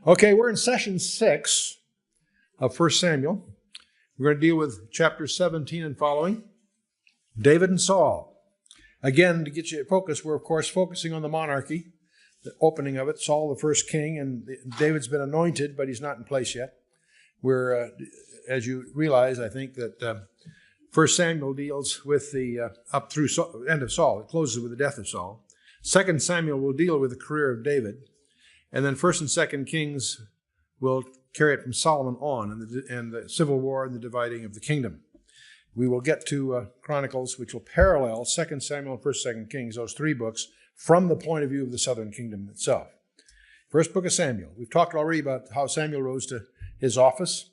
Okay, we're in session 6 of 1 Samuel. We're going to deal with chapters 17 and following, David and Saul. Again, to get you focused, we're of course focusing on the monarchy, the opening of it, Saul the first king, and David's been anointed, but he's not in place yet. We're, as you realize, I think that 1 Samuel deals with the up through end of Saul. It closes with the death of Saul. 2 Samuel will deal with the career of David. And then 1 and 2 Kings will carry it from Solomon on and the civil war and the dividing of the kingdom. We will get to Chronicles, which will parallel 2 Samuel and 1 2 Kings, those three books, from the point of view of the southern kingdom itself. First book of Samuel. We've talked already about how Samuel rose to his office.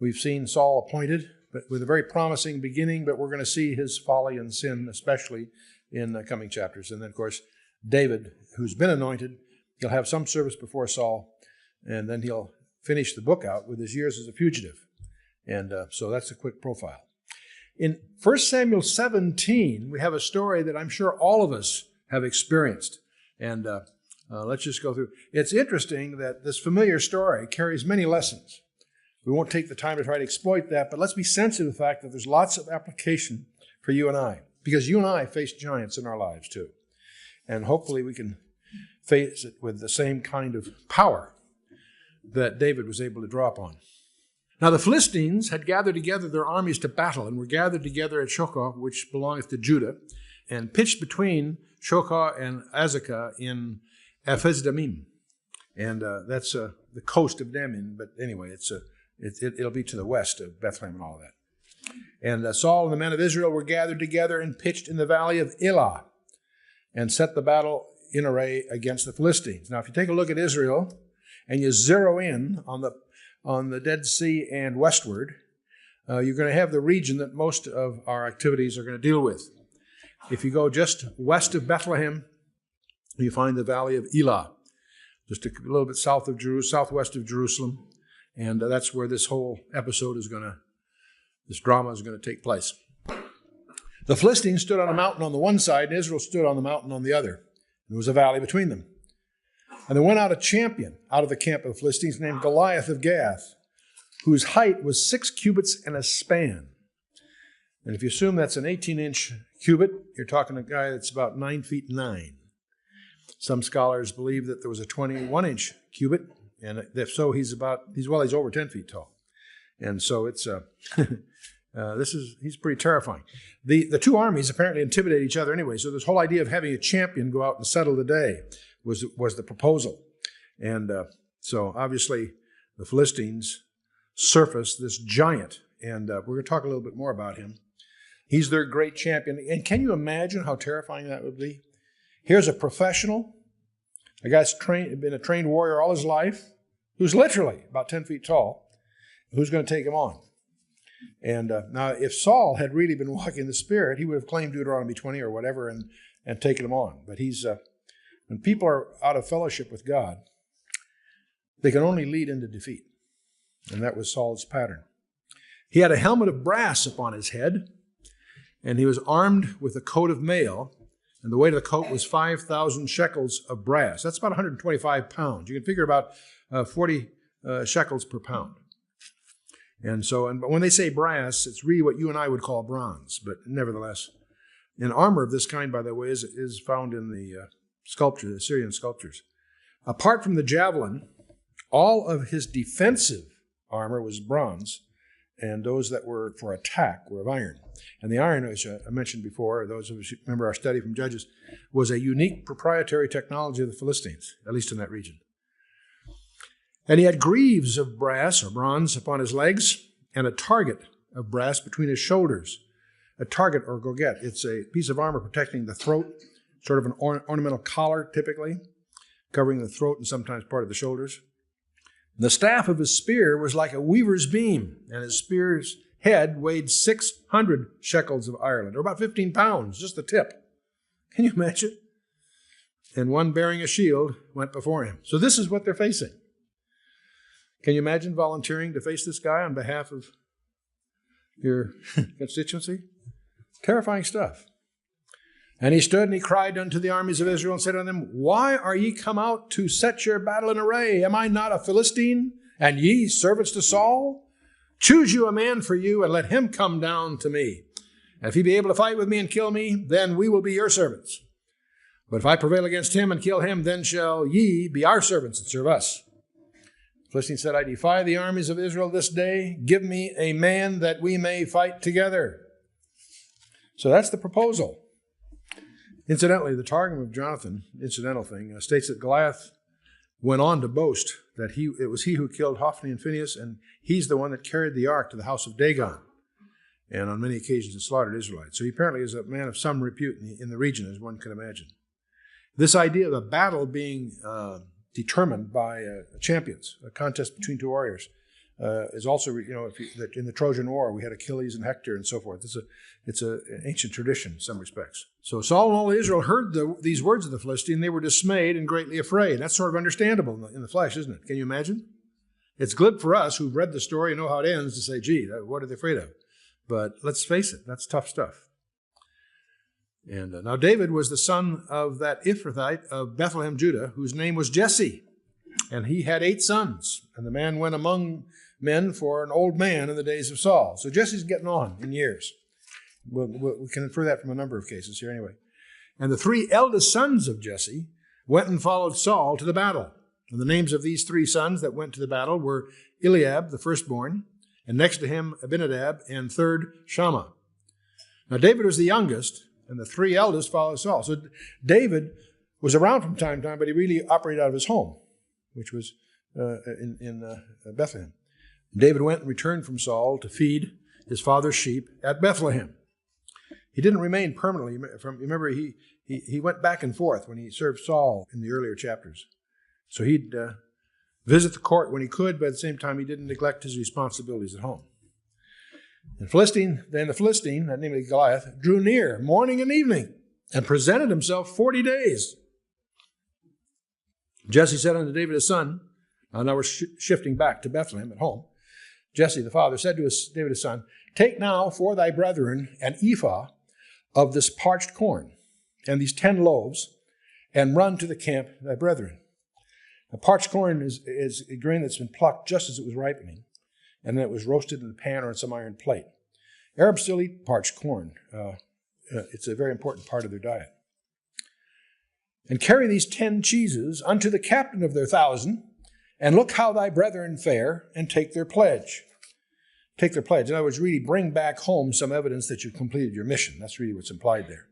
We've seen Saul appointed, but with a very promising beginning, but we're going to see his folly and sin, especially in the coming chapters. And then, of course, David, who's been anointed, he'll have some service before Saul, and then he'll finish the book out with his years as a fugitive. And so that's a quick profile. In 1 Samuel 17, we have a story that I'm sure all of us have experienced. And let's just go through. It's interesting that this familiar story carries many lessons. We won't take the time to try to exploit that, but let's be sensitive to the fact that there's lots of application for you and I, because you and I face giants in our lives too. And hopefully we can face it with the same kind of power that David was able to draw upon. Now the Philistines had gathered together their armies to battle and were gathered together at Shochoh, which belongeth to Judah, and pitched between Shochoh and Azekah in Ephes-Dammim. And that's the coast of Dammim, but anyway, it'll be to the west of Bethlehem and all of that. And Saul and the men of Israel were gathered together and pitched in the valley of Elah and set the battle in array against the Philistines. Now, if you take a look at Israel and you zero in on the Dead Sea and westward, you're going to have the region that most of our activities are going to deal with. If you go just west of Bethlehem, you find the valley of Elah, just a little bit south of southwest of Jerusalem, and that's where this whole episode this drama is going to take place. The Philistines stood on a mountain on the one side, and Israel stood on the mountain on the other. There was a valley between them. And there went out a champion out of the camp of the Philistines named Goliath of Gath, whose height was 6 cubits and a span. And if you assume that's an 18-inch cubit, you're talking a guy that's about 9 feet 9. Some scholars believe that there was a 21-inch cubit, and if so, he's over 10 feet tall. And so it's he's pretty terrifying. The two armies apparently intimidate each other anyway, so this whole idea of having a champion go out and settle the day was the proposal. And so obviously the Philistines surfaced this giant, and we're going to talk a little bit more about him. He's their great champion. And can you imagine how terrifying that would be? Here's a professional, a guy's been a trained warrior all his life, who's literally about 10 feet tall. Who's going to take him on? And now, if Saul had really been walking in the Spirit, he would have claimed Deuteronomy 20 or whatever and taken him on. But when people are out of fellowship with God, they can only lead into defeat. And that was Saul's pattern. He had a helmet of brass upon his head, and he was armed with a coat of mail, and the weight of the coat was 5,000 shekels of brass. That's about 125 pounds. You can figure about 40 shekels per pound. And but when they say brass, it's really what you and I would call bronze. But nevertheless, an armor of this kind, by the way, is found in the the Syrian sculptures. Apart from the javelin, all of his defensive armor was bronze, and those that were for attack were of iron. And the iron, as I mentioned before, those of us who remember our study from Judges, was a unique proprietary technology of the Philistines, at least in that region. And he had greaves of brass or bronze upon his legs and a target of brass between his shoulders. A target or gorget. It's a piece of armor protecting the throat, sort of an ornamental collar typically, covering the throat and sometimes part of the shoulders. The staff of his spear was like a weaver's beam, and his spear's head weighed 600 shekels of Ireland, or about 15 pounds, just the tip. Can you imagine? And one bearing a shield went before him. So this is what they're facing. Can you imagine volunteering to face this guy on behalf of your constituency? Terrifying stuff. And he stood and he cried unto the armies of Israel and said unto them, Why are ye come out to set your battle in array? Am I not a Philistine, and ye servants to Saul? Choose you a man for you, and let him come down to me. And if he be able to fight with me and kill me, then we will be your servants. But if I prevail against him and kill him, then shall ye be our servants and serve us. The Philistine said, I defy the armies of Israel this day. Give me a man that we may fight together. So that's the proposal. Incidentally, the Targum of Jonathan, incidental thing, states that Goliath went on to boast that it was he who killed Hophni and Phinehas, and he's the one that carried the ark to the house of Dagon, and on many occasions had slaughtered Israelites. So he apparently is a man of some repute in the region, as one can imagine. This idea of a battle being determined by champions, a contest between two warriors, is also, in the Trojan War, we had Achilles and Hector and so forth. It's an ancient tradition in some respects. So Saul and all Israel heard these words of the Philistine. They were dismayed and greatly afraid. That's sort of understandable in the flesh, isn't it? Can you imagine? It's glib for us who've read the story and know how it ends to say, gee, what are they afraid of? But let's face it, that's tough stuff. And now David was the son of that Ephrathite of Bethlehem, Judah, whose name was Jesse. And he had 8 sons. And the man went among men for an old man in the days of Saul. So Jesse's getting on in years. We can infer that from a number of cases here anyway. And the 3 eldest sons of Jesse went and followed Saul to the battle. And the names of these 3 sons that went to the battle were Eliab, the firstborn, and next to him Abinadab, and third Shammah. Now David was the youngest, and the 3 eldest followed Saul. So David was around from time to time, but he really operated out of his home, which was in Bethlehem. David went and returned from Saul to feed his father's sheep at Bethlehem. He didn't remain permanently. Remember, he went back and forth when he served Saul in the earlier chapters. So he'd visit the court when he could, but at the same time he didn't neglect his responsibilities at home. And the Philistine, that namely Goliath, drew near morning and evening and presented himself 40 days. Jesse said unto David his son, now we're shifting back to Bethlehem at home. Jesse the father said to David his son, Take now for thy brethren an ephah of this parched corn and these 10 loaves, and run to the camp thy brethren. Now, parched corn is a grain that's been plucked just as it was ripening, and then it was roasted in a pan or in some iron plate. Arabs still eat parched corn. It's a very important part of their diet. And carry these 10 cheeses unto the captain of their 1,000, and look how thy brethren fare, and take their pledge. Take their pledge. In other words, really bring back home some evidence that you've completed your mission. That's really what's implied there.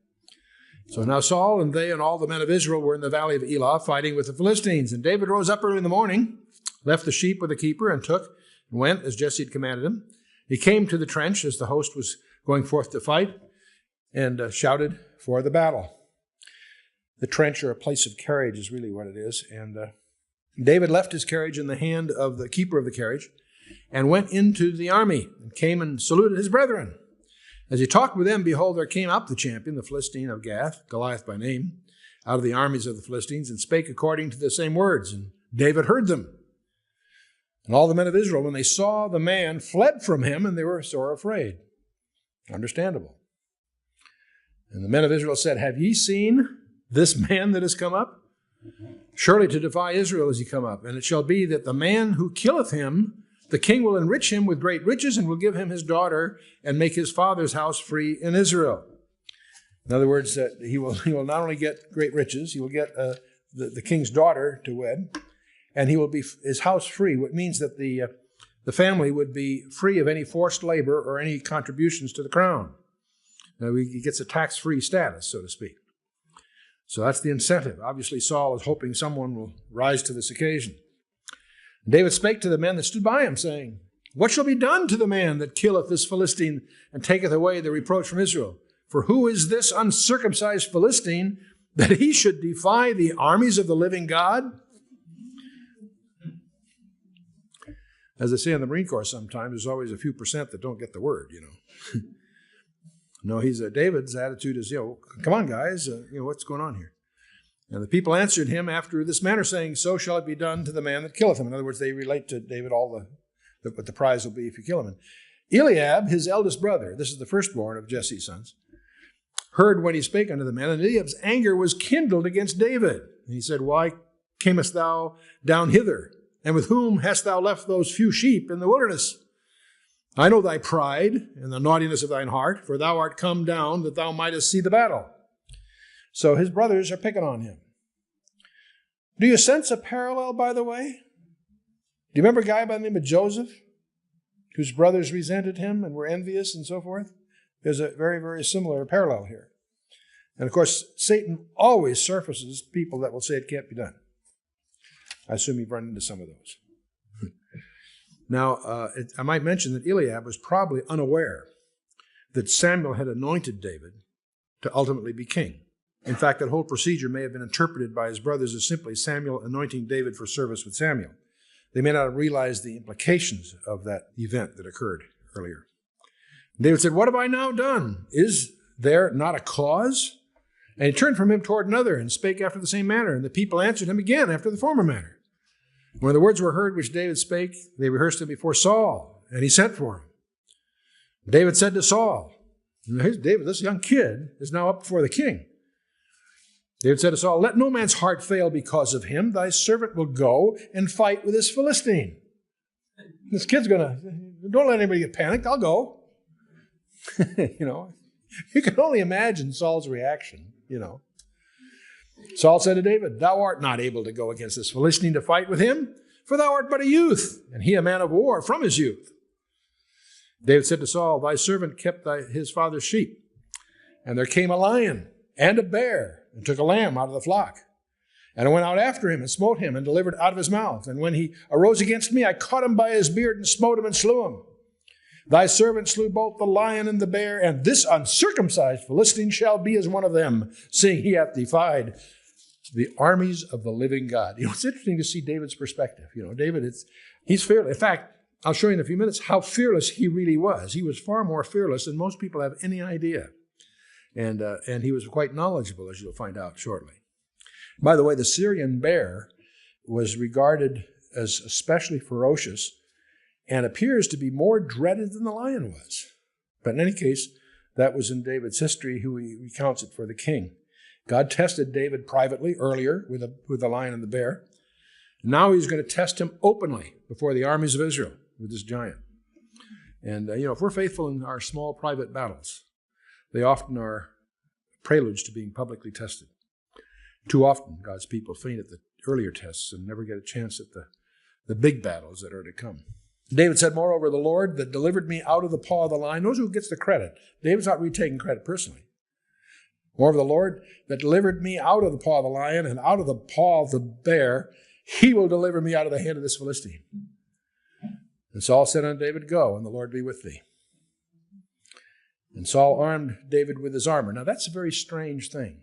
So now Saul and they and all the men of Israel were in the valley of Elah fighting with the Philistines. And David rose up early in the morning, left the sheep with the keeper, and went as Jesse had commanded him. He came to the trench as the host was going forth to fight, and shouted for the battle. The trench, or a place of carriage, is really what it is. And David left his carriage in the hand of the keeper of the carriage and went into the army and came and saluted his brethren. As he talked with them, behold, there came up the champion, the Philistine of Gath, Goliath by name, out of the armies of the Philistines, and spake according to the same words. And David heard them. And all the men of Israel, when they saw the man, fled from him, and they were sore afraid. Understandable. And the men of Israel said, Have ye seen this man that has come up? Surely to defy Israel is he come up. And it shall be that the man who killeth him, the king will enrich him with great riches, and will give him his daughter, and make his father's house free in Israel. In other words, that he will not only get great riches, he will get the king's daughter to wed, and he will be his house free, which means that the family would be free of any forced labor or any contributions to the crown. Now, he gets a tax-free status, so to speak. So that's the incentive. Obviously, Saul is hoping someone will rise to this occasion. David spake to the men that stood by him, saying, What shall be done to the man that killeth this Philistine and taketh away the reproach from Israel? For who is this uncircumcised Philistine that he should defy the armies of the living God? As they say in the Marine Corps sometimes, there's always a few percent that don't get the word, No, David's attitude is, come on, guys, what's going on here? And the people answered him after this manner, saying, So shall it be done to the man that killeth him. In other words, they relate to David what the prize will be if you kill him. And Eliab, his eldest brother, this is the firstborn of Jesse's sons, heard when he spake unto the men, and Eliab's anger was kindled against David. And he said, Why camest thou down hither? And with whom hast thou left those few sheep in the wilderness? I know thy pride and the naughtiness of thine heart, for thou art come down that thou mightest see the battle. So his brothers are picking on him. Do you sense a parallel, by the way? Do you remember a guy by the name of Joseph, whose brothers resented him and were envious and so forth? There's a very, very similar parallel here. And of course, Satan always surfaces people that will say it can't be done. I assume you've run into some of those. Now, I might mention that Eliab was probably unaware that Samuel had anointed David to ultimately be king. In fact, that whole procedure may have been interpreted by his brothers as simply Samuel anointing David for service with Samuel. They may not have realized the implications of that event that occurred earlier. David said, What have I now done? Is there not a cause? And he turned from him toward another and spake after the same manner. And the people answered him again after the former manner. When the words were heard which David spake, they rehearsed them before Saul, and he sent for him. David said to Saul, here's David, this young kid, is now up before the king. David said to Saul, Let no man's heart fail because of him. Thy servant will go and fight with this Philistine. This kid's don't let anybody get panicked. I'll go. You can only imagine Saul's reaction, Saul said to David, Thou art not able to go against this Philistine to fight with him, for thou art but a youth, and he a man of war from his youth. David said to Saul, Thy servant kept his father's sheep, and there came a lion and a bear, and took a lamb out of the flock. And I went out after him, and smote him, and delivered out of his mouth. And when he arose against me, I caught him by his beard, and smote him, and slew him. Thy servant slew both the lion and the bear, and this uncircumcised Philistine shall be as one of them, seeing he hath defied the armies of the living God. It's interesting to see David's perspective. David, he's fearless. In fact, I'll show you in a few minutes how fearless he really was. He was far more fearless than most people have any idea. And he was quite knowledgeable, as you'll find out shortly. By the way, the Syrian bear was regarded as especially ferocious and appears to be more dreaded than the lion was. But in any case, that was in David's history, who he recounts it for the king. God tested David privately earlier with the lion and the bear. Now he's going to test him openly before the armies of Israel with this giant. And, if we're faithful in our small private battles, they often are preludes to being publicly tested. Too often, God's people faint at the earlier tests and never get a chance at the big battles that are to come. David said, Moreover, the Lord that delivered me out of the paw of the lion, knows who gets the credit. David's not really taking credit personally. Moreover, the Lord that delivered me out of the paw of the lion and out of the paw of the bear, he will deliver me out of the hand of this Philistine. And Saul said unto David, Go, and the Lord be with thee. And Saul armed David with his armor. Now, that's a very strange thing,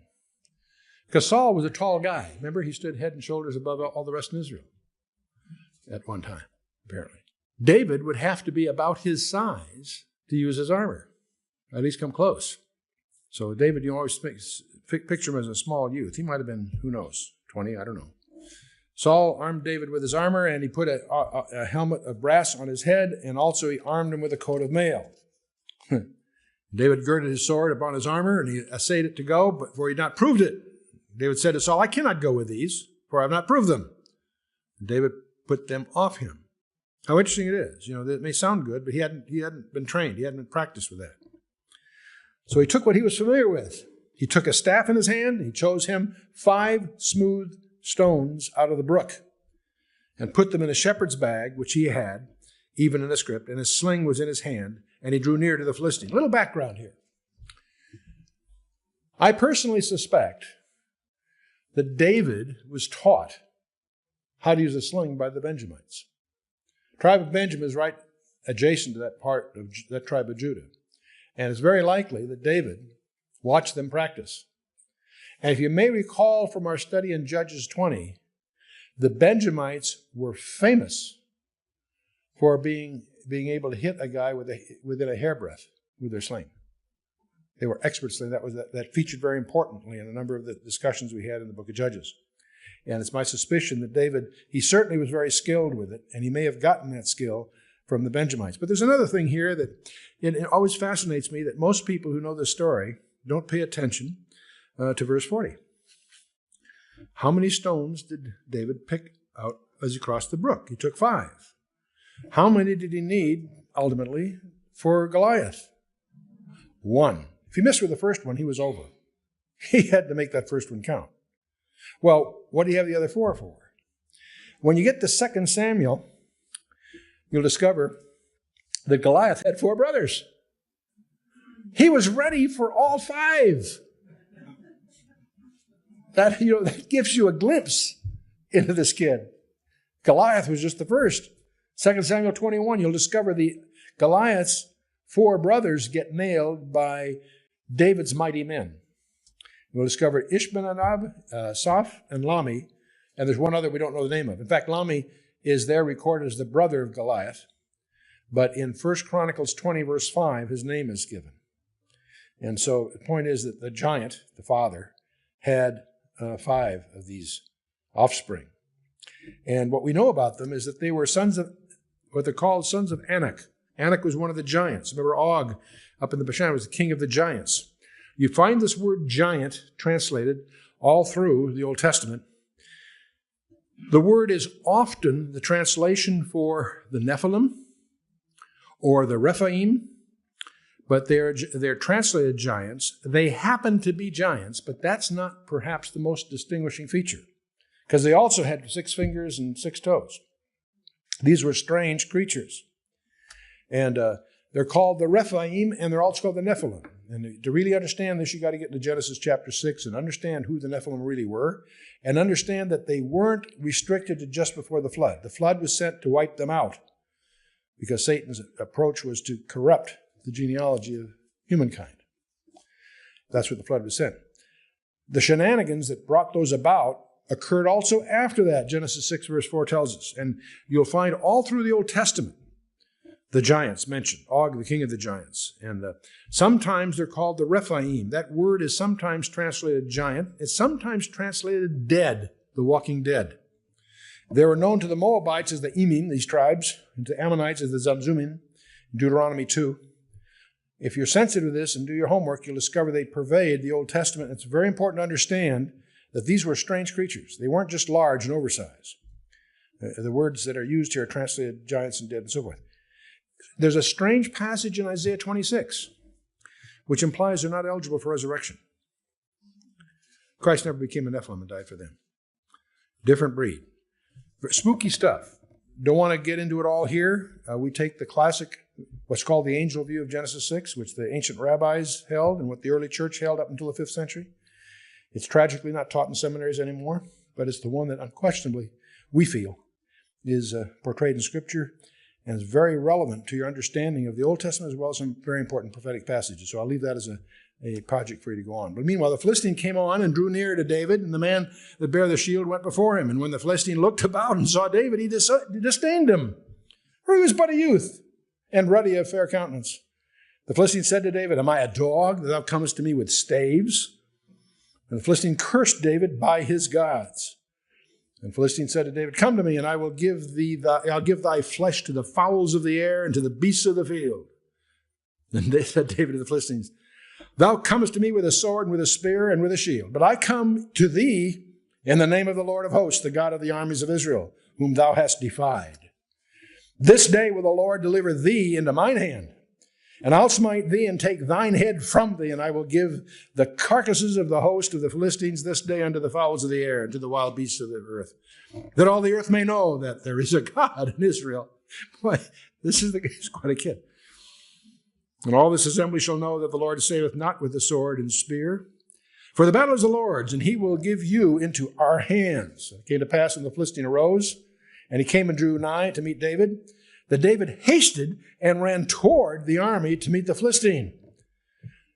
because Saul was a tall guy. Remember, he stood head and shoulders above all the rest of Israel at one time, apparently. David would have to be about his size to use his armor, at least come close. So David, you always picture him as a small youth. He might have been, who knows, 20, I don't know. Saul armed David with his armor, and he put a helmet of brass on his head, and also he armed him with a coat of mail. David girded his sword upon his armor, and he essayed it to go, but for he had not proved it. David said to Saul, I cannot go with these, for I have not proved them. And David put them off him. How interesting it is. It may sound good, but he hadn't been trained. He hadn't been practiced with that. So he took what he was familiar with. He took a staff in his hand. He chose him 5 smooth stones out of the brook and put them in a shepherd's bag, which he had, even in a script, and his sling was in his hand, and he drew near to the Philistine. A little background here. I personally suspect that David was taught how to use a sling by the Benjamites. The tribe of Benjamin is right adjacent to that part of that tribe of Judah. And it's very likely that David watched them practice. And if you may recall from our study in Judges 20, the Benjamites were famous for being able to hit a guy within a hairbreadth with their sling. They were experts. That featured very importantly in a number of the discussions we had in the book of Judges. And it's my suspicion that David, he certainly was very skilled with it, and he may have gotten that skill from the Benjamites. But there's another thing here that it always fascinates me, that most people who know this story don't pay attention to verse 40. How many stones did David pick out as he crossed the brook? He took 5. How many did he need, ultimately, for Goliath? 1. If he missed with the first one, he was over. He had to make that first one count. Well, what do you have the other 4 for? When you get to 2 Samuel, you'll discover that Goliath had 4 brothers. He was ready for all 5. That gives you a glimpse into this kid. Goliath was just the first. 2 Samuel 21, you'll discover the Goliath's 4 brothers get nailed by David's mighty men. You'll discover Ishbi-benob, Soph, and Lami, and there's one other we don't know the name of. In fact, Lami is there recorded as the brother of Goliath, but in 1 Chronicles 20, verse 5, his name is given. And so the point is that the giant, the father, had 5 of these offspring. And what we know about them is that they were sons of, what they're called sons of Anak. Anak was one of the giants. Remember, Og up in the Bashan was the king of the giants. You find this word giant translated all through the Old Testament. The word is often the translation for the Nephilim or the Rephaim, but they're translated giants. They happen to be giants, but that's not perhaps the most distinguishing feature, because they also had 6 fingers and 6 toes. These were strange creatures. And they're called the Rephaim, and they're also called the Nephilim. And to really understand this, you've got to get into Genesis chapter 6 and understand who the Nephilim really were, and understand that they weren't restricted to just before the flood. The flood was sent to wipe them out, because Satan's approach was to corrupt the genealogy of humankind. That's what the flood was sent. The shenanigans that brought those about occurred also after that, Genesis 6 verse 4 tells us. And you'll find all through the Old Testament the giants mentioned, Og, the king of the giants. And sometimes they're called the Rephaim. That word is sometimes translated giant. It's sometimes translated dead, the walking dead. They were known to the Moabites as the Emim, these tribes, and to Ammonites as the Zamzummim, Deuteronomy 2. If you're sensitive to this and do your homework, you'll discover they pervade the Old Testament. It's very important to understand that these were strange creatures. They weren't just large and oversized. The words that are used here are translated giants and dead and so forth. There's a strange passage in Isaiah 26, which implies they're not eligible for resurrection. Christ never became a Nephilim and died for them. Different breed. Spooky stuff. Don't want to get into it all here. We take the classic, what's called the angel view of Genesis 6, which the ancient rabbis held and what the early church held up until the 5th century. It's tragically not taught in seminaries anymore, but it's the one that unquestionably we feel is portrayed in Scripture and is very relevant to your understanding of the Old Testament as well as some very important prophetic passages. So I'll leave that as a project for you to go on. But meanwhile, the Philistine came on and drew near to David, and the man that bare the shield went before him. And when the Philistine looked about and saw David, he disdained him, for he was but a youth and ruddy of fair countenance. The Philistine said to David, "Am I a dog that thou comest to me with staves?" And the Philistine cursed David by his gods. And the Philistine said to David, "Come to me, and I will give I'll give thy flesh to the fowls of the air and to the beasts of the field." And they said David to the Philistines, "Thou comest to me with a sword and with a spear and with a shield, but I come to thee in the name of the Lord of hosts, the God of the armies of Israel, whom thou hast defied. This day will the Lord deliver thee into mine hand, and I'll smite thee and take thine head from thee, and I will give the carcasses of the host of the Philistines this day unto the fowls of the air and to the wild beasts of the earth, that all the earth may know that there is a God in Israel." Boy, this is quite a kid. "And all this assembly shall know that the Lord saveth not with the sword and spear. For the battle is the Lord's, and he will give you into our hands." It came to pass when the Philistine arose, and he came and drew nigh to meet David, that David hasted and ran toward the army to meet the Philistine.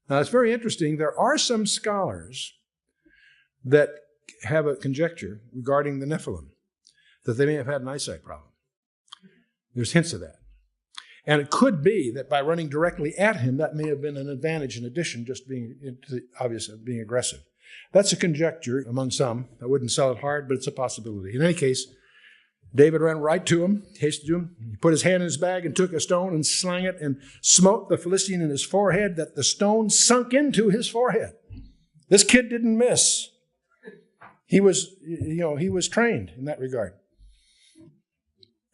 Now, it's very interesting. There are some scholars that have a conjecture regarding the Nephilim, that they may have had an eyesight problem. There's hints of that. And it could be that by running directly at him, that may have been an advantage in addition just being into the obvious of being aggressive. That's a conjecture among some. I wouldn't sell it hard, but it's a possibility. In any case, David ran right to him, hasted to him. He put his hand in his bag and took a stone and slang it and smote the Philistine in his forehead that the stone sunk into his forehead. This kid didn't miss. He was trained in that regard.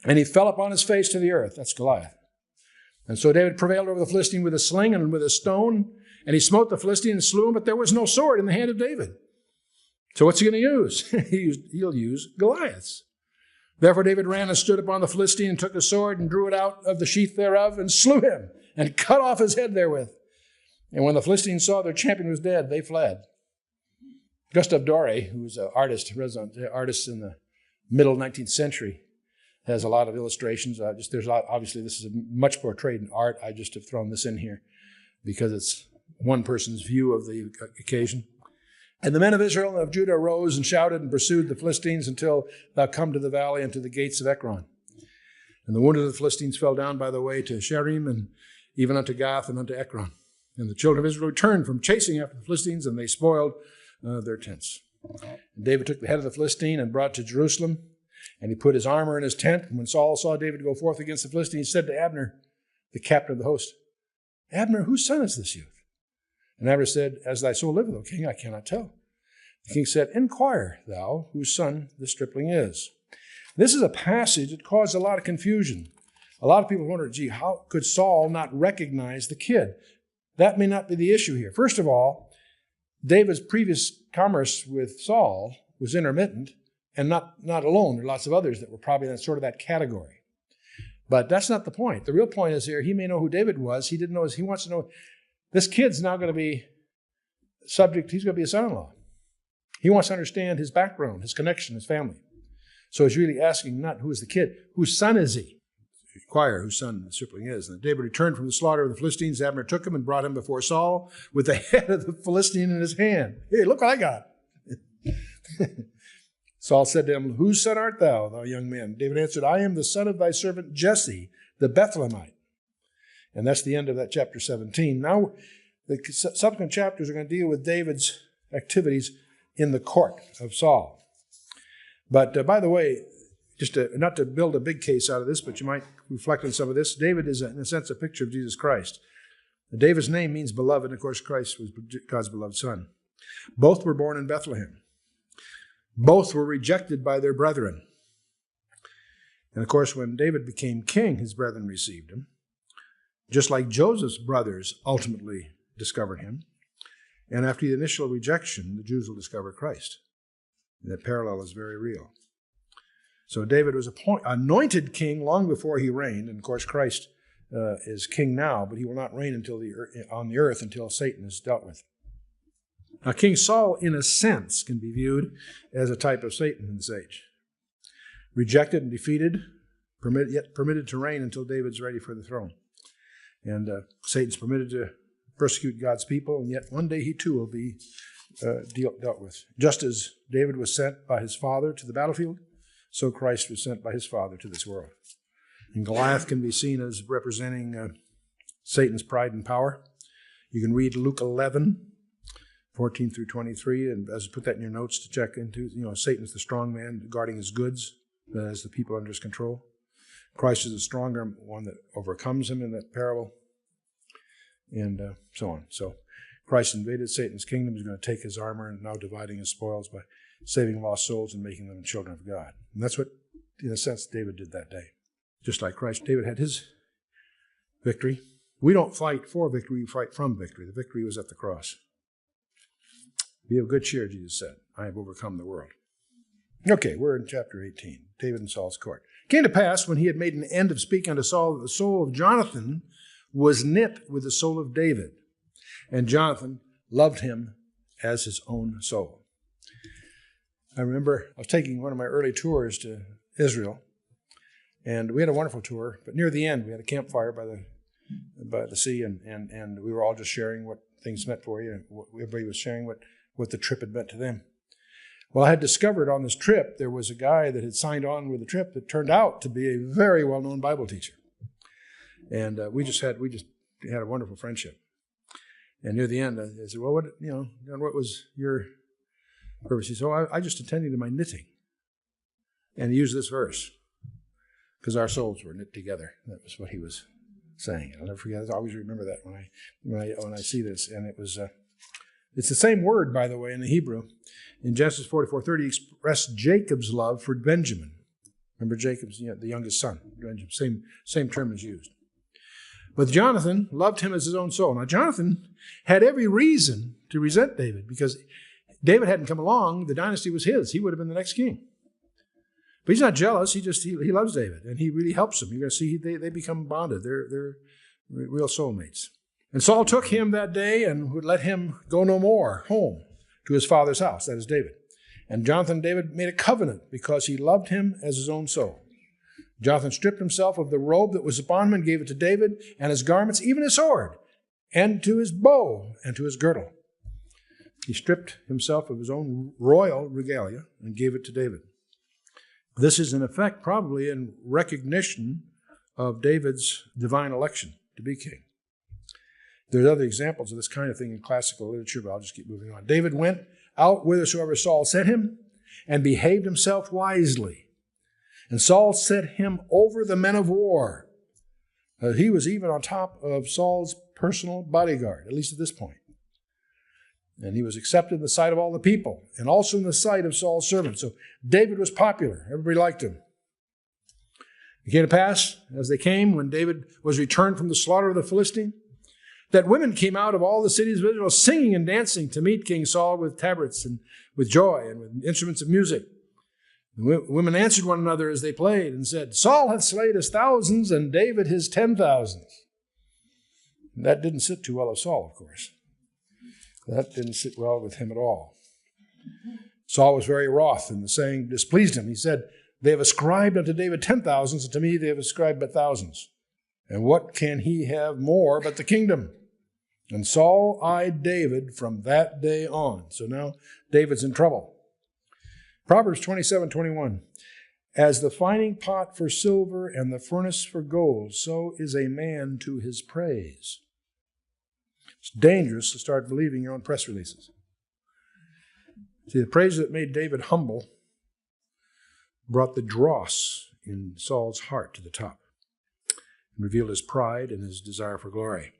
And he fell upon his face to the earth. That's Goliath. And so David prevailed over the Philistine with a sling and with a stone, and he smote the Philistine and slew him, but there was no sword in the hand of David. So what's he going to use? He'll use Goliath's. Therefore David ran and stood upon the Philistine and took a sword and drew it out of the sheath thereof and slew him and cut off his head therewith. And when the Philistines saw their champion was dead, they fled. Gustave Doré, who was an artist in the middle 19th century, has a lot of illustrations. Obviously, this is much portrayed in art. I just have thrown this in here because it's one person's view of the occasion. And the men of Israel and of Judah arose and shouted and pursued the Philistines until thou come to the valley and to the gates of Ekron. And the wounded of the Philistines fell down by the way to Sherim and even unto Gath and unto Ekron. And the children of Israel returned from chasing after the Philistines, and they spoiled their tents. And David took the head of the Philistine and brought it to Jerusalem. And he put his armor in his tent. And when Saul saw David go forth against the Philistines, he said to Abner, the captain of the host, Abner, whose son is this youth? And Abner said, as thy soul liveth, O king, I cannot tell. The king said, inquire thou whose son this stripling is. This is a passage that caused a lot of confusion. A lot of people wonder, gee, how could Saul not recognize the kid? That may not be the issue here. First of all, David's previous commerce with Saul was intermittent, and not alone. There are lots of others that were probably in sort of that category. But that's not the point. The real point is here, he may know who David was. He didn't know. He wants to know, this kid's now going to be subject, he's going to be a son-in-law. He wants to understand his background, his connection, his family. So he's really asking not who is the kid, whose son is he? Inquire whose son the stripling is. And David returned from the slaughter of the Philistines. Abner took him and brought him before Saul with the head of the Philistine in his hand. Hey, look what I got. Saul said to him, whose son art thou, thou young man? David answered, I am the son of thy servant Jesse, the Bethlehemite. And that's the end of that chapter 17. Now, the subsequent chapters are going to deal with David's activities in the court of Saul. But by the way, not to build a big case out of this, but you might reflect on some of this, David is, in a sense, a picture of Jesus Christ. David's name means beloved, and of course Christ was God's beloved son. Both were born in Bethlehem. Both were rejected by their brethren. And of course, when David became king, his brethren received him. Just like Joseph's brothers ultimately discovered him. And after the initial rejection, the Jews will discover Christ. And that parallel is very real. So David was anointed king long before he reigned. And of course, Christ is king now, but he will not reign on the earth until Satan is dealt with. Now, King Saul, in a sense, can be viewed as a type of Satan in this age. Rejected and defeated, yet permitted to reign until David's ready for the throne. And Satan's permitted to persecute God's people, and yet one day he too will be dealt with. Just as David was sent by his father to the battlefield, so Christ was sent by his father to this world. And Goliath can be seen as representing Satan's pride and power. You can read Luke 11, 14 through 23, and as you put that in your notes to check into, Satan's the strong man guarding his goods as the people under his control. Christ is the stronger one that overcomes him in that parable, and so on. So Christ invaded Satan's kingdom. He's going to take his armor and now dividing his spoils by saving lost souls and making them children of God. And that's what, in a sense, David did that day. Just like Christ, David had his victory. We don't fight for victory, we fight from victory. The victory was at the cross. Be of good cheer, Jesus said. I have overcome the world. Okay, we're in chapter 18, David and Saul's court. It came to pass, when he had made an end of speaking unto Saul, that the soul of Jonathan was knit with the soul of David, and Jonathan loved him as his own soul. I remember I was taking one of my early tours to Israel, and we had a wonderful tour, but near the end we had a campfire by the sea, and we were all just sharing what things meant for you, and everybody was sharing what the trip had meant to them. Well, I had discovered on this trip there was a guy that had signed on with the trip that turned out to be a very well-known Bible teacher. And we just had a wonderful friendship. And near the end, I said, well, what was your purpose? He said, I just attended to my knitting. And he used this verse. because our souls were knit together. That was what he was saying. I'll never forget. I always remember that when I see this. And it was it's the same word, by the way, in the Hebrew. In Genesis 44:30, he expressed Jacob's love for Benjamin. Remember Jacob's the youngest son. Benjamin, same term is used. But Jonathan loved him as his own soul. Now, Jonathan had every reason to resent David because David hadn't come along. The dynasty was his. He would have been the next king. But he's not jealous. He loves David, and he really helps him. You're going to see they become bonded. They're real soulmates. And Saul took him that day and would let him go no more home to his father's house. That is David. And Jonathan and David made a covenant because he loved him as his own soul. Jonathan stripped himself of the robe that was upon him and gave it to David, and his garments, even his sword, and to his bow, and to his girdle. He stripped himself of his own royal regalia and gave it to David. This is, in effect, probably in recognition of David's divine election to be king. There's other examples of this kind of thing in classical literature, but I'll just keep moving on. David went out whithersoever Saul sent him and behaved himself wisely. And Saul set him over the men of war. He was even on top of Saul's personal bodyguard, at least at this point. And he was accepted in the sight of all the people, and also in the sight of Saul's servants. So David was popular. Everybody liked him. It came to pass, as they came, when David was returned from the slaughter of the Philistine, that women came out of all the cities of Israel singing and dancing to meet King Saul with tabrets and with joy and with instruments of music. The women answered one another as they played and said, Saul hath slain his thousands and David his 10,000s. That didn't sit too well with Saul, of course. That didn't sit well with him at all. Saul was very wroth, and the saying displeased him. He said, they have ascribed unto David 10,000s, and to me they have ascribed but thousands. And what can he have more but the kingdom? And Saul eyed David from that day on. So now David's in trouble. Proverbs 27:21. As the fining pot for silver and the furnace for gold, so is a man to his praise. It's dangerous to start believing your own press releases. See, the praise that made David humble brought the dross in Saul's heart to the top and revealed his pride and his desire for glory.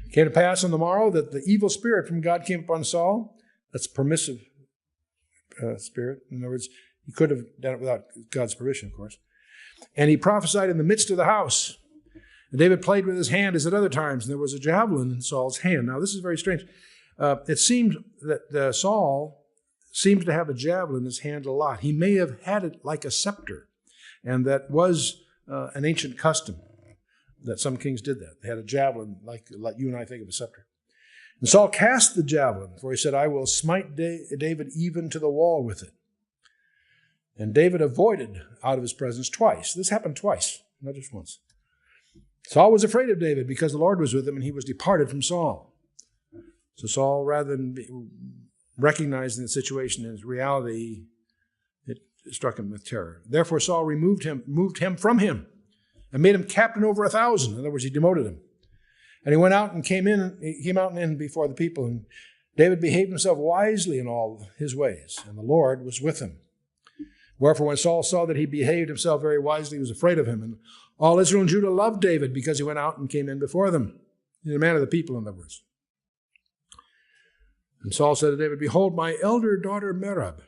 It came to pass on the morrow that the evil spirit from God came upon Saul. That's a permissive spirit. In other words, he could have done it without God's permission, of course. And he prophesied in the midst of the house. And David played with his hand as at other times, and there was a javelin in Saul's hand. Now, this is very strange. It seemed that Saul seems to have a javelin in his hand a lot. He may have had it like a scepter, and that was an ancient custom that some kings did that. They had a javelin like you and I think of a scepter. And Saul cast the javelin, for he said, I will smite David even to the wall with it. And David avoided out of his presence twice. This happened twice, not just once. Saul was afraid of David because the Lord was with him, and he was departed from Saul. So Saul, rather than recognizing the situation as reality, it struck him with terror. Therefore Saul moved him from him, and made him captain over 1,000. In other words, he demoted him. And he went out and came out and in before the people. And David behaved himself wisely in all his ways, and the Lord was with him. Wherefore, when Saul saw that he behaved himself very wisely, he was afraid of him. And all Israel and Judah loved David because he went out and came in before them. He's a man of the people, in other words. And Saul said to David, Behold, my elder daughter Merab,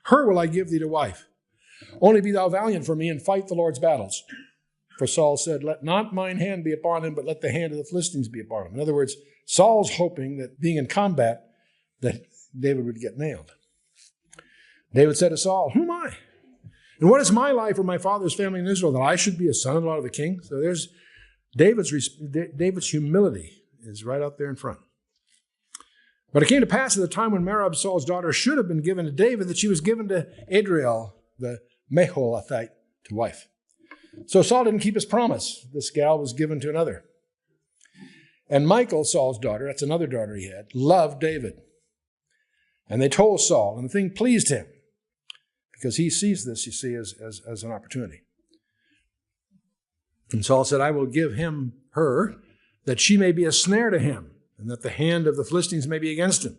her will I give thee to wife. Only be thou valiant for me and fight the Lord's battles. For Saul said, Let not mine hand be upon him, but let the hand of the Philistines be upon him. In other words, Saul's hoping that being in combat, that David would get nailed. David said to Saul, Who am I? And what is my life or my father's family in Israel, that I should be a son-in-law of the king? So there's David's humility is right out there in front. But it came to pass at the time when Merab, Saul's daughter, should have been given to David, that she was given to Adriel, the Meholathite, to wife. So Saul didn't keep his promise. This gal was given to another. And Michal, Saul's daughter, that's another daughter he had, loved David. And they told Saul, and the thing pleased him, because he sees this, you see, as an opportunity. And Saul said, I will give him her, that she may be a snare to him, and that the hand of the Philistines may be against him.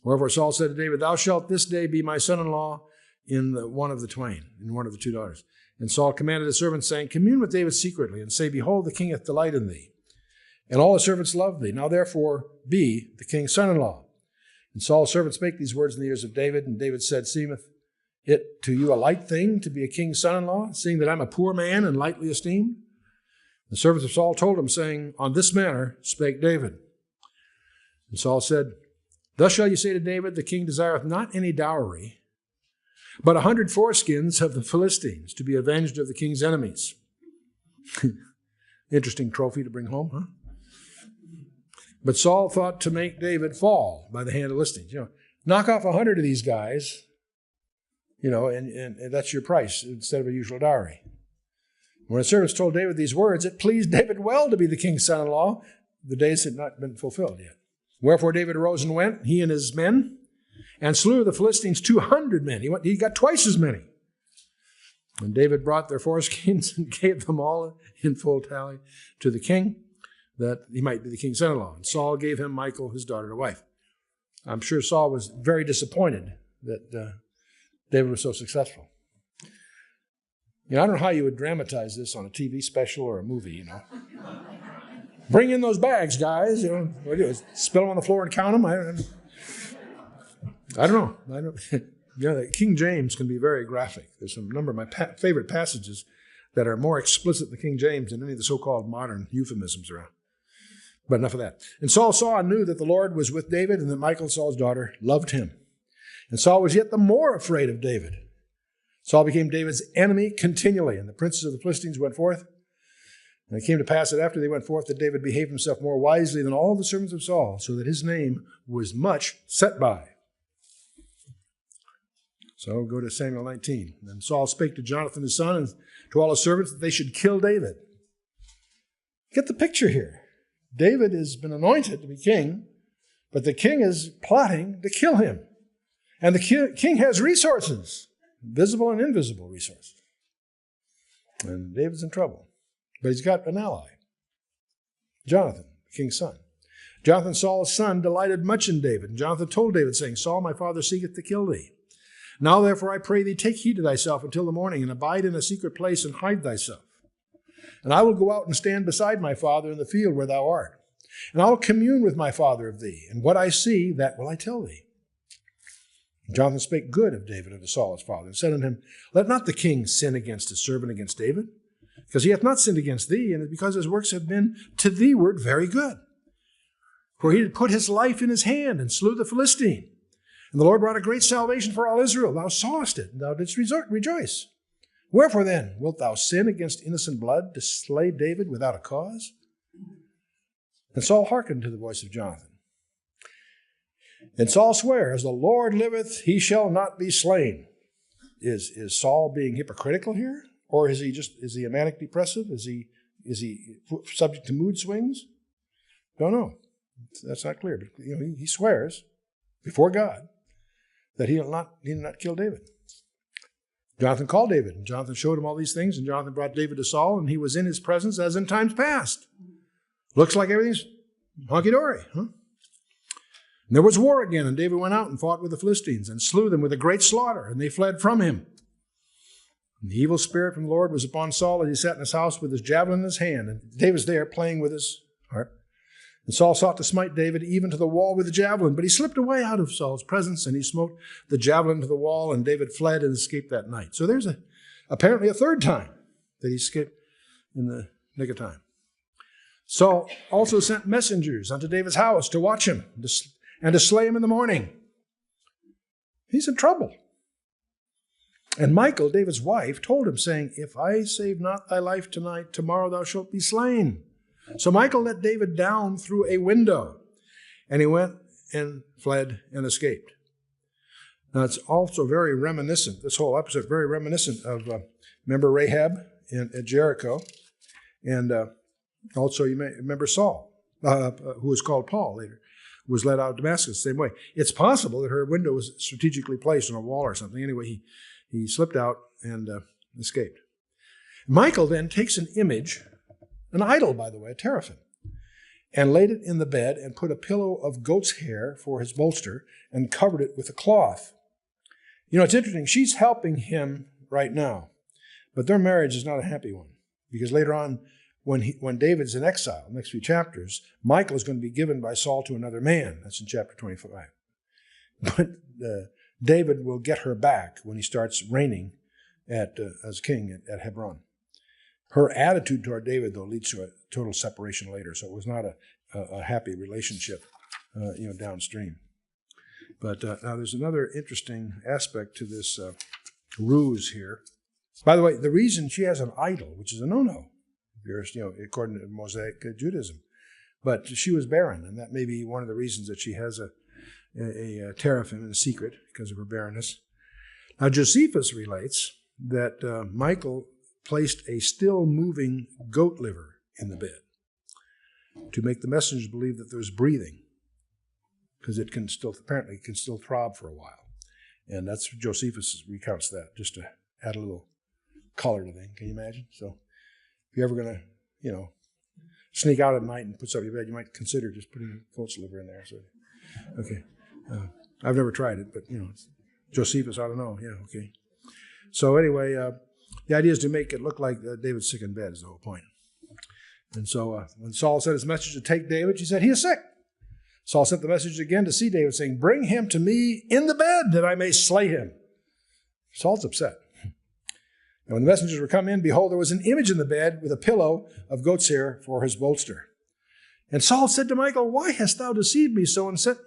Wherefore Saul said to David, Thou shalt this day be my son-in-law in one of the twain, in one of the two daughters. And Saul commanded his servants, saying, commune with David secretly, and say, behold, the king hath delight in thee, and all his servants love thee. Now therefore be the king's son-in-law. And Saul's servants spake these words in the ears of David, and David said, seemeth it to you a light thing to be a king's son-in-law, seeing that I'm a poor man and lightly esteemed? The servants of Saul told him, saying, on this manner spake David. And Saul said, thus shall you say to David, the king desireth not any dowry, but 100 foreskins of the Philistines, to be avenged of the king's enemies. Interesting trophy to bring home, huh? But Saul thought to make David fall by the hand of the Philistines. Knock off 100 of these guys, and that's your price instead of a usual dowry. When the servants told David these words, it pleased David well to be the king's son-in-law. The days had not been fulfilled yet. Wherefore David arose and went, he and his men, and slew the Philistines 200 men. He got twice as many. And David brought their foreskins and gave them all in full tally to the king, that he might be the king's son-in-law. And Saul gave him Michal, his daughter, to wife. I'm sure Saul was very disappointed that David was so successful. I don't know how you would dramatize this on a TV special or a movie, Bring in those bags, guys. What do you do? Spill them on the floor and count them? I don't know. King James can be very graphic. There's a number of my favorite passages that are more explicit in the King James than any of the so-called modern euphemisms around. But enough of that. And Saul saw and knew that the Lord was with David, and that Michal, Saul's daughter, loved him. And Saul was yet the more afraid of David. Saul became David's enemy continually, and the princes of the Philistines went forth. And it came to pass that after they went forth, that David behaved himself more wisely than all the servants of Saul, so that his name was much set by. So go to Samuel 19. Then Saul spake to Jonathan his son and to all his servants that they should kill David. Get the picture here. David has been anointed to be king, but the king is plotting to kill him. And the king has resources, visible and invisible resources. And David's in trouble. But he's got an ally, Jonathan, the king's son. Jonathan, Saul's son, delighted much in David. And Jonathan told David, saying, Saul, my father, seeketh to kill thee. Now, therefore, I pray thee, take heed to thyself until the morning, and abide in a secret place, and hide thyself. And I will go out and stand beside my father in the field where thou art. And I will commune with my father of thee, and what I see, that will I tell thee. And Jonathan spake good of David unto Saul his father, and said unto him, let not the king sin against his servant, against David, because he hath not sinned against thee, and because his works have been to thee ward very good. For he had put his life in his hand, and slew the Philistine. And the Lord brought a great salvation for all Israel. Thou sawest it, and thou didst rejoice. Wherefore then wilt thou sin against innocent blood to slay David without a cause? And Saul hearkened to the voice of Jonathan. And Saul sware, as the Lord liveth, he shall not be slain. Is Saul being hypocritical here? Or is he a manic depressive? Is he subject to mood swings? Don't know. That's not clear. But he swears before God that he'll not kill David. Jonathan called David, and Jonathan showed him all these things, and Jonathan brought David to Saul, and he was in his presence as in times past. Looks like everything's honky-dory, huh? And there was war again, and David went out and fought with the Philistines, and slew them with a great slaughter, and they fled from him. And the evil spirit from the Lord was upon Saul as he sat in his house with his javelin in his hand, and David's there playing with his harp. And Saul sought to smite David even to the wall with the javelin, but he slipped away out of Saul's presence, and he smote the javelin to the wall, and David fled and escaped that night. So there's apparently a third time that he escaped in the nick of time. Saul also sent messengers unto David's house to watch him and to slay him in the morning. He's in trouble. And Michal, David's wife, told him, saying, if I save not thy life tonight, tomorrow thou shalt be slain. So Michal let David down through a window, and he went and fled and escaped. Now, it's also very reminiscent, this whole episode, very reminiscent of, remember Rahab at Jericho, and also you may remember Saul, who was called Paul later, was led out of Damascus the same way. It's possible that her window was strategically placed on a wall or something. Anyway, he slipped out and escaped. Michal then takes an image, an idol, by the way, a teraphim, and laid it in the bed and put a pillow of goat's hair for his bolster and covered it with a cloth. You know, it's interesting. She's helping him right now, but their marriage is not a happy one, because later on, when David's in exile, the next few chapters, Michal is going to be given by Saul to another man. That's in chapter 25. But David will get her back when he starts reigning as king at Hebron. Her attitude toward David, though, leads to a total separation later, so it was not a happy relationship, downstream. But now there's another interesting aspect to this ruse here. By the way, the reason she has an idol, which is a no-no, according to Mosaic Judaism, but she was barren, and that may be one of the reasons that she has a teraphim in secret because of her barrenness. Now Josephus relates that Michal placed a still-moving goat liver in the bed to make the messengers believe that there's breathing, because it can still throb for a while. And that's Josephus recounts that, just to add a little color to things. Can you imagine? So if you're ever going to, sneak out at night and put something in your bed, you might consider just putting a goat's liver in there. So, okay. I've never tried it, but, Josephus, I don't know. Yeah, okay. So anyway, the idea is to make it look like David's sick in bed is the whole point. And so when Saul sent his message to take David, she said, he is sick. Saul sent the message again to see David, saying, bring him to me in the bed that I may slay him. Saul's upset. And when the messengers were come in, behold, there was an image in the bed with a pillow of goat's hair for his bolster. And Saul said to Michal, why hast thou deceived me so and sent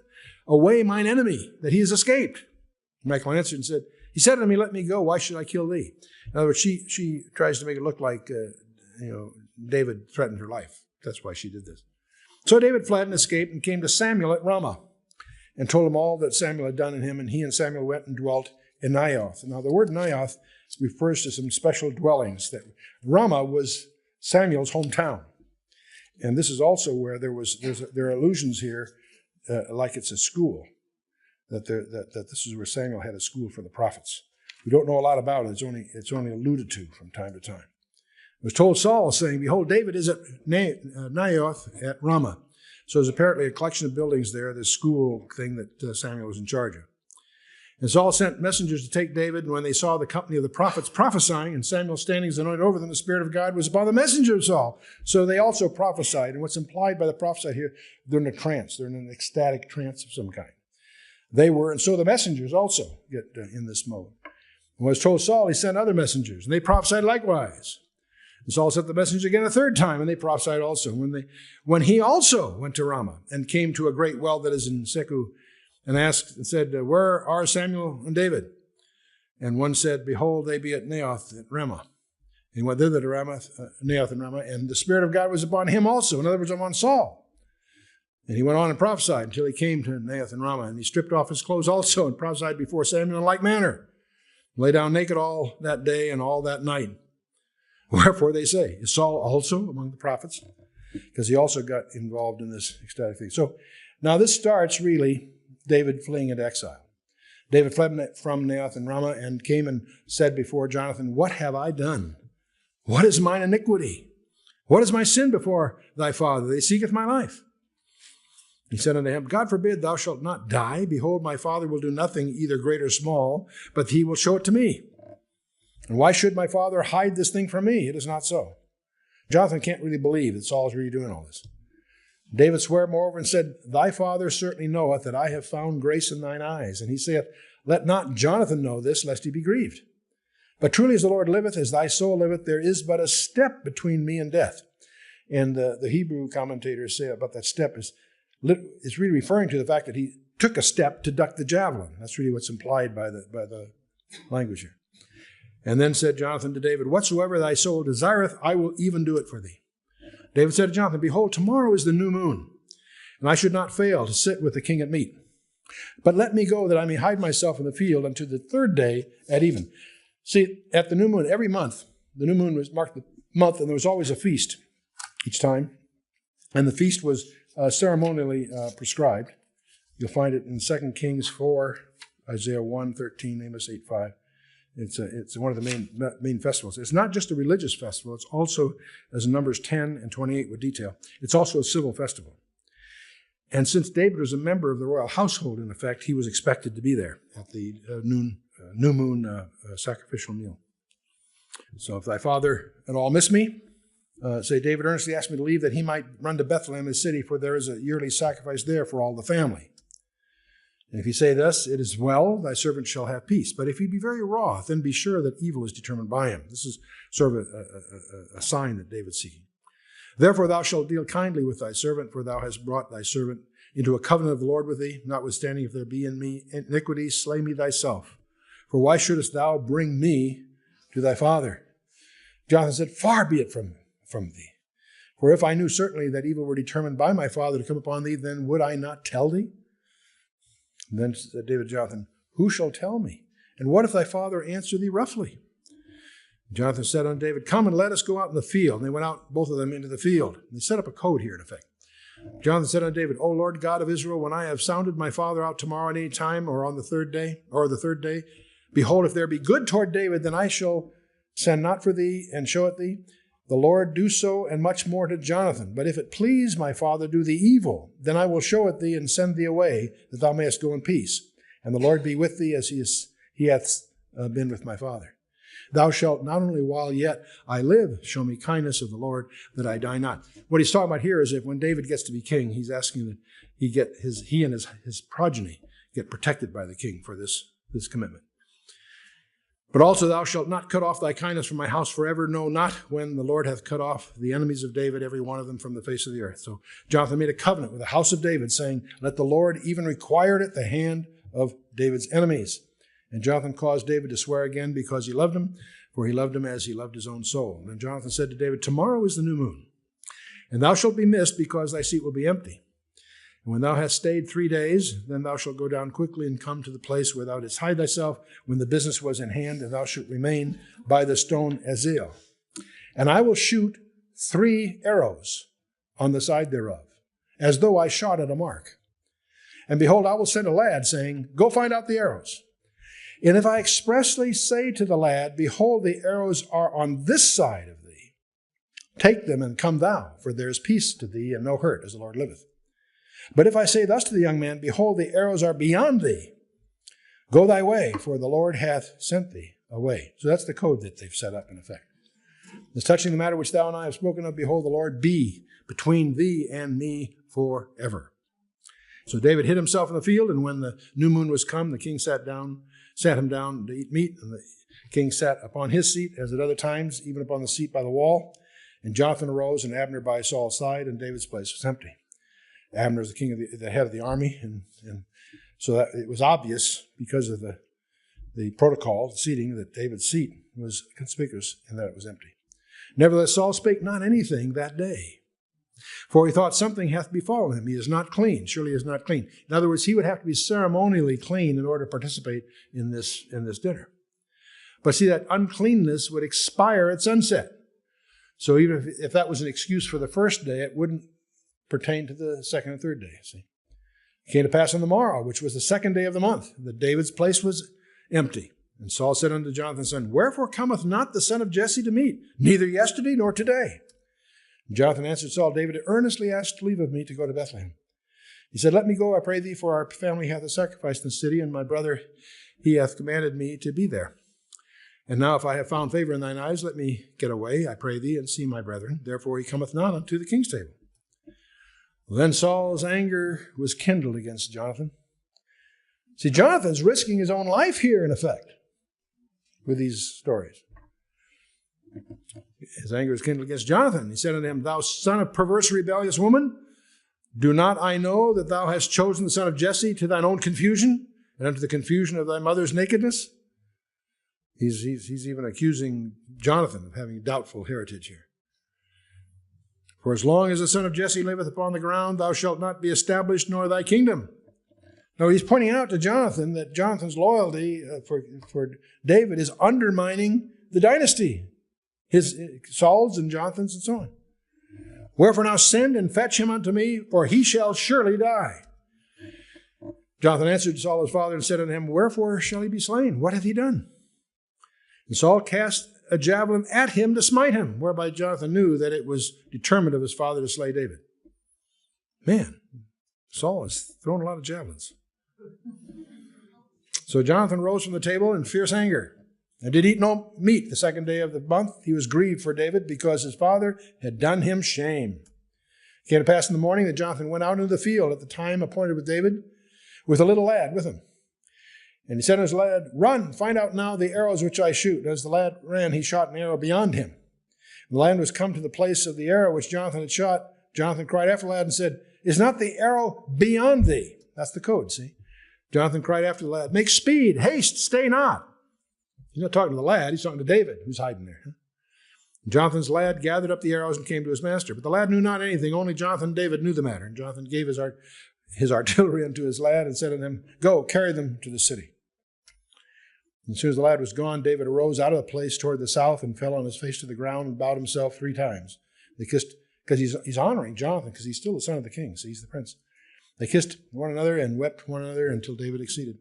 away mine enemy, that he has escaped? Michal answered and said, he said unto me, let me go, why should I kill thee? In other words, she tries to make it look like, David threatened her life. That's why she did this. So David fled and escaped and came to Samuel at Ramah and told him all that Samuel had done in him, and he and Samuel went and dwelt in Naioth. Now the word Naioth refers to some special dwellings. That Ramah was Samuel's hometown. And this is also where there are allusions here, like it's a school, that this is where Samuel had a school for the prophets. We don't know a lot about it. It's only alluded to from time to time. It was told Saul, saying, behold, David is at Naioth at Ramah. So there's apparently a collection of buildings there, this school thing that Samuel was in charge of. And Saul sent messengers to take David, and when they saw the company of the prophets prophesying, and Samuel standing as anointed over them, the Spirit of God was upon the messenger of Saul. So they also prophesied. And what's implied by the prophesy here, they're in a trance. They're in an ecstatic trance of some kind. They were, and so the messengers also get in this mode. And when it was told Saul, he sent other messengers, and they prophesied likewise. And Saul sent the messengers again a third time, and they prophesied also. When he also went to Ramah and came to a great well that is in Seku, and asked and said, where are Samuel and David? And one said, behold, they be at Naioth at Ramah. And he went thither to Naioth and Ramah, and the Spirit of God was upon him also. In other words, upon Saul. And he went on and prophesied until he came to Naioth and Ramah. And he stripped off his clothes also and prophesied before Samuel in like manner. Lay down naked all that day and all that night. Wherefore they say, is Saul also among the prophets? Because he also got involved in this ecstatic thing. So now this starts really David fleeing into exile. David fled from Naioth and Ramah and came and said before Jonathan, what have I done? What is mine iniquity? What is my sin before thy father? They seeketh my life. He said unto him, God forbid thou shalt not die. Behold, my father will do nothing, either great or small, but he will show it to me. And why should my father hide this thing from me? It is not so. Jonathan can't really believe that Saul is really doing all this. David sware moreover and said, thy father certainly knoweth that I have found grace in thine eyes. And he saith, let not Jonathan know this, lest he be grieved. But truly as the Lord liveth, as thy soul liveth, there is but a step between me and death. And the Hebrew commentators say about that step is really referring to the fact that he took a step to duck the javelin. That's really what's implied by the language here. And then said Jonathan to David, whatsoever thy soul desireth, I will even do it for thee. David said to Jonathan, behold, tomorrow is the new moon, and I should not fail to sit with the king at meat. But let me go that I may hide myself in the field unto the third day at even. See, at the new moon, every month, the new moon was marked the month, and there was always a feast each time. And the feast was ceremonially prescribed. You'll find it in 2 Kings 4, Isaiah 1, 13, Amos 8, 5. It's one of the main festivals. It's not just a religious festival. It's also, as in Numbers 10 and 28 with detail, it's also a civil festival. And since David was a member of the royal household, in effect, he was expected to be there at the noon new moon sacrificial meal. So if thy father at all miss me, say, David earnestly asked me to leave that he might run to Bethlehem, his city, for there is a yearly sacrifice there for all the family. And if he say thus, it is well, thy servant shall have peace. But if he be very wroth, then be sure that evil is determined by him. This is sort of a sign that David's seeking. Therefore thou shalt deal kindly with thy servant, for thou hast brought thy servant into a covenant of the Lord with thee. Notwithstanding, if there be in me iniquity, slay me thyself. For why shouldest thou bring me to thy father? Jonathan said, far be it from thee. For if I knew certainly that evil were determined by my father to come upon thee, then would I not tell thee? And then said David to Jonathan, who shall tell me? And what if thy father answer thee roughly? Jonathan said unto David, come and let us go out in the field. And they went out, both of them, into the field. They set up a code here, in effect. Jonathan said unto David, O Lord God of Israel, when I have sounded my father out tomorrow at any time, or on the third day, behold, if there be good toward David, then I shall send not for thee and show it thee. The Lord do so, and much more to Jonathan. But if it please my father do thee evil, then I will show it thee and send thee away, that thou mayest go in peace. And the Lord be with thee as he hath been with my father. Thou shalt not only while yet I live show me kindness of the Lord, that I die not. What he's talking about here is that when David gets to be king, he's asking that he and his progeny get protected by the king for this commitment. But also thou shalt not cut off thy kindness from my house forever, no, not when the Lord hath cut off the enemies of David, every one of them from the face of the earth. So Jonathan made a covenant with the house of David, saying, let the Lord even require it at the hand of David's enemies. And Jonathan caused David to swear again because he loved him, for he loved him as he loved his own soul. And then Jonathan said to David, tomorrow is the new moon, and thou shalt be missed because thy seat will be empty. And when thou hast stayed 3 days, then thou shalt go down quickly and come to the place where thou didst hide thyself when the business was in hand, and thou shalt remain by the stone Ezel. And I will shoot 3 arrows on the side thereof, as though I shot at a mark. And behold, I will send a lad, saying, go find out the arrows. And if I expressly say to the lad, behold, the arrows are on this side of thee, take them and come thou, for there is peace to thee and no hurt, as the Lord liveth. But if I say thus to the young man, behold, the arrows are beyond thee, go thy way, for the Lord hath sent thee away. So that's the code that they've set up in effect. As touching the matter which thou and I have spoken of, behold, the Lord be between thee and me forever. So David hid himself in the field, and when the new moon was come, the king sat him down to eat meat, and the king sat upon his seat, as at other times, even upon the seat by the wall. And Jonathan arose, and Abner by Saul's side, and David's place was empty. Abner is the king of the head of the army, and so that it was obvious because of the protocol, the seating, that David's seat was conspicuous in that it was empty. Nevertheless, Saul spake not anything that day, for he thought something hath befallen him. He is not clean. Surely he is not clean. In other words, he would have to be ceremonially clean in order to participate in this dinner. But see, that uncleanness would expire at sunset. So even if that was an excuse for the first day, it wouldn't pertain to the second and third day. See, it came to pass on the morrow, which was the second day of the month, that David's place was empty. And Saul said unto Jonathan's son, wherefore cometh not the son of Jesse to meat, neither yesterday nor today? And Jonathan answered Saul, David earnestly asked leave of me to go to Bethlehem. He said, let me go, I pray thee, for our family hath a sacrifice in the city, and my brother, he hath commanded me to be there. And now if I have found favor in thine eyes, let me get away, I pray thee, and see my brethren. Therefore he cometh not unto the king's table. Well, then Saul's anger was kindled against Jonathan. See, Jonathan's risking his own life here, in effect, with these stories. His anger was kindled against Jonathan. He said unto him, thou son of perverse rebellious woman, do not I know that thou hast chosen the son of Jesse to thine own confusion, and unto the confusion of thy mother's nakedness? He's even accusing Jonathan of having doubtful heritage here. For as long as the son of Jesse liveth upon the ground, thou shalt not be established, nor thy kingdom. Now he's pointing out to Jonathan that Jonathan's loyalty for David is undermining the dynasty, Saul's and Jonathan's and so on. Wherefore now send and fetch him unto me, for he shall surely die. Jonathan answered Saul his father and said unto him, wherefore shall he be slain? What hath he done? And Saul cast a javelin at him to smite him, whereby Jonathan knew that it was determined of his father to slay David. Man, Saul has thrown a lot of javelins. So Jonathan rose from the table in fierce anger and did eat no meat the second day of the month. He was grieved for David because his father had done him shame. It came to pass in the morning that Jonathan went out into the field at the time appointed with David with a little lad with him. And he said to his lad, "Run, find out now the arrows which I shoot." As the lad ran, he shot an arrow beyond him. When the lad was come to the place of the arrow which Jonathan had shot, Jonathan cried after the lad and said, "Is not the arrow beyond thee?" That's the code, see? Jonathan cried after the lad, "Make speed, haste, stay not." He's not talking to the lad, he's talking to David, who's hiding there. Jonathan's lad gathered up the arrows and came to his master. But the lad knew not anything, only Jonathan and David knew the matter. And Jonathan gave his artillery unto his lad and said to them, "Go, carry them to the city." And as soon as the lad was gone, David arose out of the place toward the south and fell on his face to the ground and bowed himself 3 times. They kissed, because he's honoring Jonathan, because he's still the son of the king, so he's the prince. They kissed one another and wept one another until David exceeded.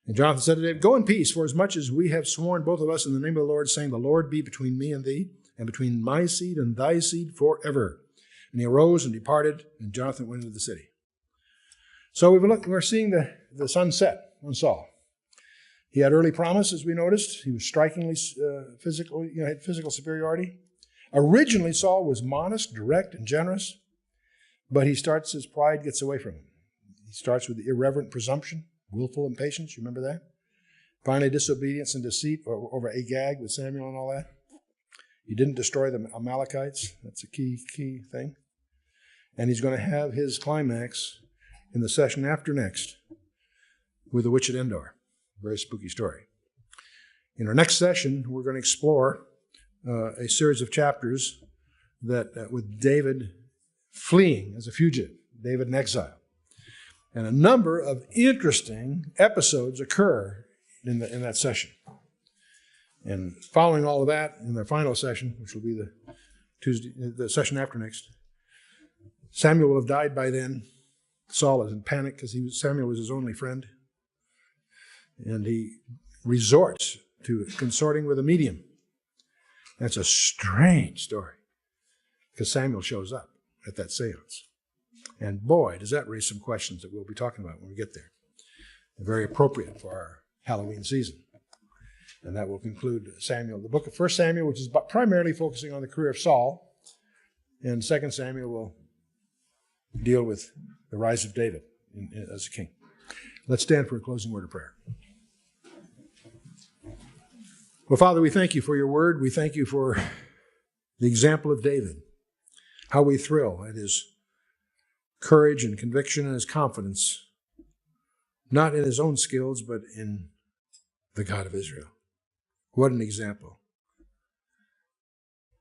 And Jonathan said to David, "Go in peace, for as much as we have sworn both of us in the name of the Lord, saying, the Lord be between me and thee, and between my seed and thy seed forever." And he arose and departed, and Jonathan went into the city. So we're seeing the sunset on Saul. He had early promise, as we noticed. He was strikingly physical, had physical superiority. Originally, Saul was modest, direct, and generous, but his pride gets away from him. He starts with irreverent presumption, willful impatience. You remember that? Finally, disobedience and deceit over Agag with Samuel and all that. He didn't destroy the Amalekites. That's a key thing. And he's going to have his climax in the session after next with the witch at Endor. Very spooky story. In our next session, we're going to explore a series of chapters that with David fleeing as a fugitive, David in exile. And a number of interesting episodes occur in that session. And following all of that, in the final session, which will be the session after next, Samuel will have died by then. Saul is in panic because Samuel was his only friend. And he resorts to consorting with a medium. That's a strange story because Samuel shows up at that seance. And boy, does that raise some questions that we'll be talking about when we get there. They're very appropriate for our Halloween season. And that will conclude Samuel. The book of 1 Samuel, which is primarily focusing on the career of Saul. And 2 Samuel will deal with the rise of David as a king. Let's stand for a closing word of prayer. Well, Father, we thank you for your word. We thank you for the example of David, how we thrill at his courage and conviction and his confidence, not in his own skills, but in the God of Israel. What an example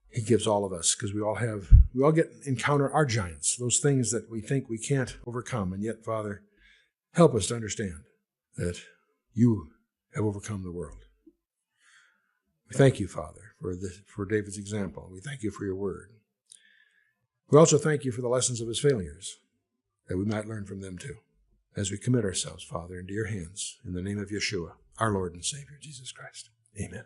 he gives all of us, because we all encounter our giants, those things that we think we can't overcome. And yet, Father, help us to understand that you have overcome the world. We thank you, Father, for David's example. We thank you for your word. We also thank you for the lessons of his failures, that we might learn from them too, as we commit ourselves, Father, into your hands, in the name of Yeshua, our Lord and Savior, Jesus Christ. Amen.